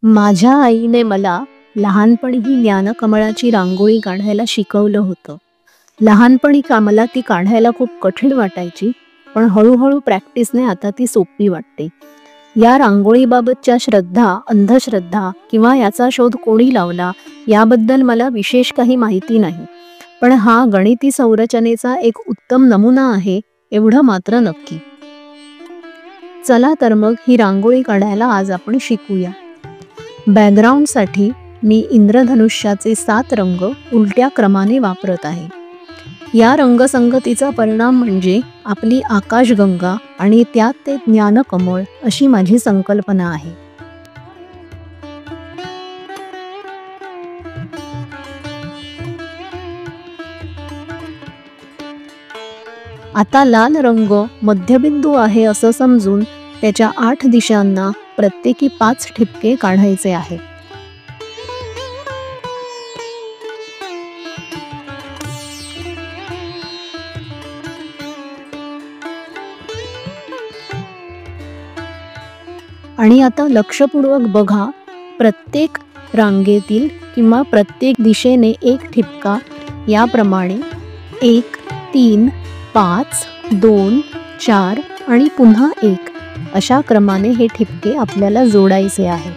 माझ्या आईने मला लहानपणी ही ज्ञानकमळाची रांगोळी काढायला शिकवलं होतं. लहानपणी मला ती काढायला खूप कठीण वाटायची, पण हळूहळू प्रॅक्टिसने आता ती सोपी वाटते. या रांगोळीबाबतच्या श्रद्धा, अंधश्रद्धा किंवा याचा शोध कोणी लावला याबद्दल मला विशेष काही माहिती नाही, पण हा गणिती संरचनेचा एक उत्तम नमुना आहे एवढं मात्र नक्की. चला तर मग ही रांगोळी काढायला आज आपण शिकूया. बॅकग्राऊंडसाठी मी इंद्रधनुष्याचे 7 रंग उलट्या क्रमाने वापरत आहे. या रंगसंगतीचा परिणाम म्हणजे आपली आकाशगंगा आणि त्यात ते ज्ञानकमळ अशी माझी संकल्पना आहे. आता लाल रंग मध्यबिंदू आहे असं समजून त्याच्या 8 दिशांना प्रत्येकी 5 ठिपके काढायचे आहे. आणि आता लक्षपूर्वक बघा, प्रत्येक रांगेतील किंवा प्रत्येक दिशेने एक ठिपका याप्रमाणे 1, 3, 5, 2, 4 आणि पुन्हा 1 अशा क्रमाने हे ठिपके आपल्याला जोडायचे आहे.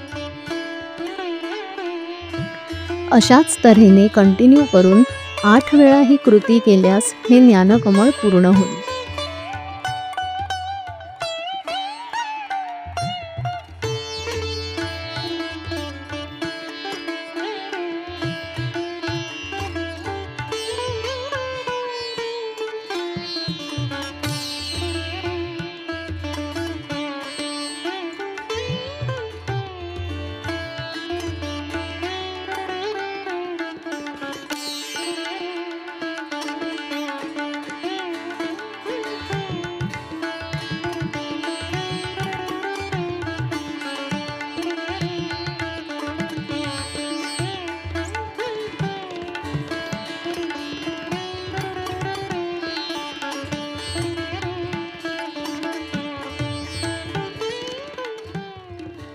अशाच तऱ्हेने कंटिन्यू करून 8 वेळा ही कृती केल्यास हे ज्ञानकमळ पूर्ण होईल.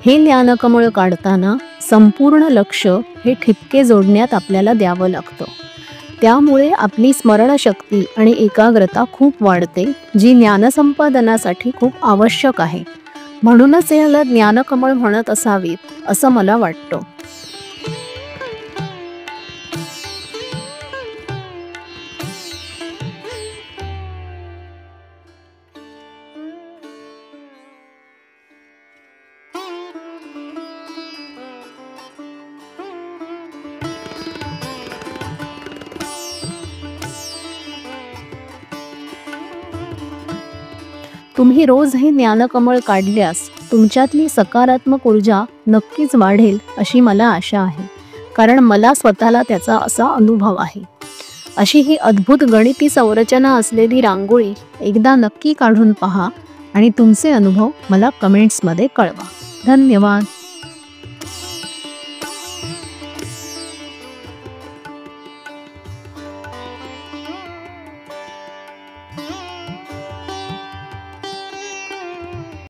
हे ज्ञानकमळ काढताना संपूर्ण लक्ष हे ठिपके जोडण्यात आपल्याला द्यावं लागतं. त्यामुळे आपली स्मरणशक्ती आणि एकाग्रता खूप वाढते, जी ज्ञानसंपादनासाठी खूप आवश्यक आहे. म्हणूनच याला ज्ञानकमळ म्हणत असावीत असं मला वाटतं. तुम्ही रोज हे ज्ञानकमळ काढल्यास तुमच्यातली सकारात्मक ऊर्जा नक्कीच वाढेल अशी मला आशा आहे, कारण मला स्वतःला त्याचा असा अनुभव आहे. अशी ही अद्भुत गणिती संरचना असलेली रांगोळी एकदा नक्की काढून पहा आणि तुमचे अनुभव मला कमेंट्समध्ये कळवा. धन्यवाद.